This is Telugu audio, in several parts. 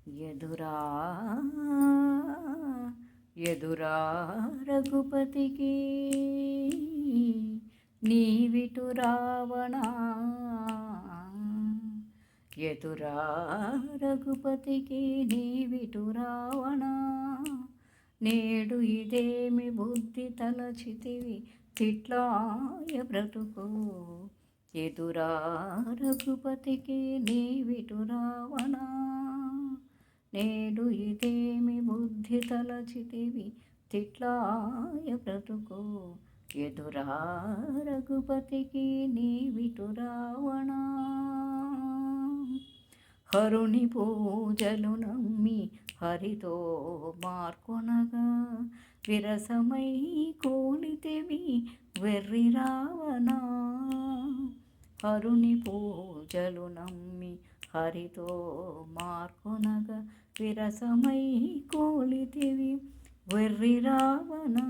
ఎదురా ఎదురా రఘుపతికి నీవిటు రావణా. ఎదురా రఘుపతికి నీవిటు రావణా. నేడు ఇదేమి బుద్ధి తలచితివి తిట్లాయ బ్రతుకు. ఎదురా రఘుపతికి నీవిటు రావణా. నేడు ఇదేమి బుద్ధి తలచితివి తిట్లాయ బ్రతుకు. ఎదురా రఘుపతికి నీవిటు రావణా. హరుని పూజలు నమ్మి హరితో మార్కొనగా విరసమై కూలితివి వెర్రి రావణా. హరుని పూజలు నమ్మి హరితో మార్కొనగా విరసమై కూలితివి వెర్రి రావణా.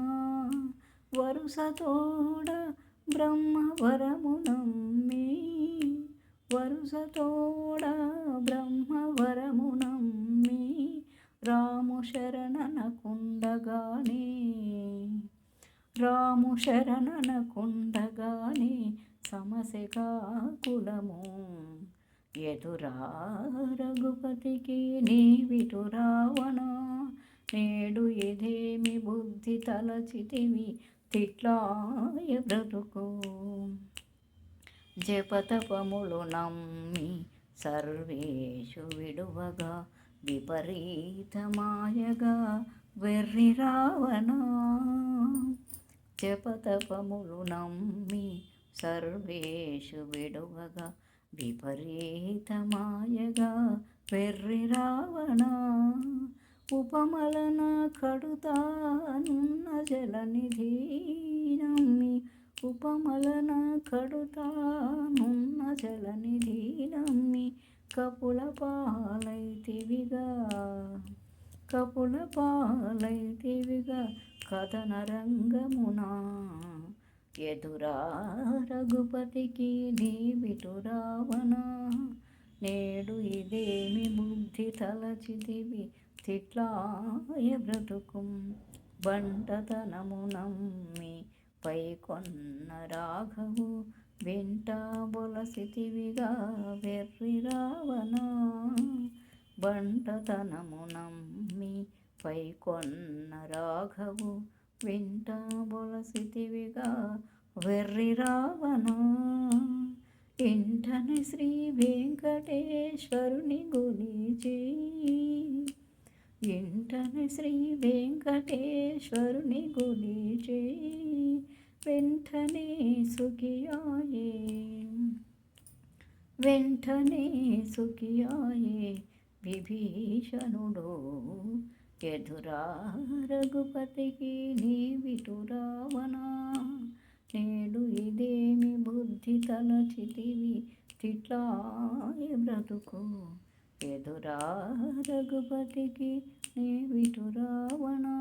వరుసతోడ బ్రహ్మవరము నమ్మి వరుసతోడ బ్రహ్మవరము నమ్మి రాము శరణనకుండగానే రాము శరణనకుండగానే సమసెగా కులము. ఎదురా రఘుపతికి నీవిటు రావణా. నేడు ఇదేమి బుద్ధి తలచితివి తిట్లాయ బ్రతుకు. జపతపములు నమ్మి సర్వేషు విడువగా విపరీతమాయగా వెర్రి రావణా. జపతపములు నమ్మి సర్వేషు విడువగా విపరీతమాయగా వెర్రి రావణా. ఉపమలన కడుతానున్న జలనిధి నమ్మి ఉపమలన కడుతానున్న జలనిధి నమ్మి కపుల పాలైతివిగా కపుల పాలైతివిగా కథన రంగమునా. ఎదురా రఘుపతికి నీవిటు రావణా. నేడు ఇదేమి బుద్ధి తలచితివి తిట్లాయ బ్రతుకు. బంటతనము నమ్మి పైకొన్న రాఘవు వెంట బొలసితివిగా వెర్రి రావణా. బంటతనము నమ్మి పైకొన్న రాఘవు వెంట బొలసితివిగా వెర్రి రావణా. ఇంటనే శ్రీ వెంకటేశ్వరుని గురించి ఇంటనే శ్రీ వెంకటేశ్వరుని గురించి వెంటనే సుఖియాయే వెంటనే సుఖియాయే విభీషణుడు. ఎదురా రఘుపతికి నీవిటు రావణా. నేడు ఇదేమి బుద్ధి తలచితివి తిట్లాయ బ్రతుకు. ఎదురా రఘుపతికి నీవిటు రావణా.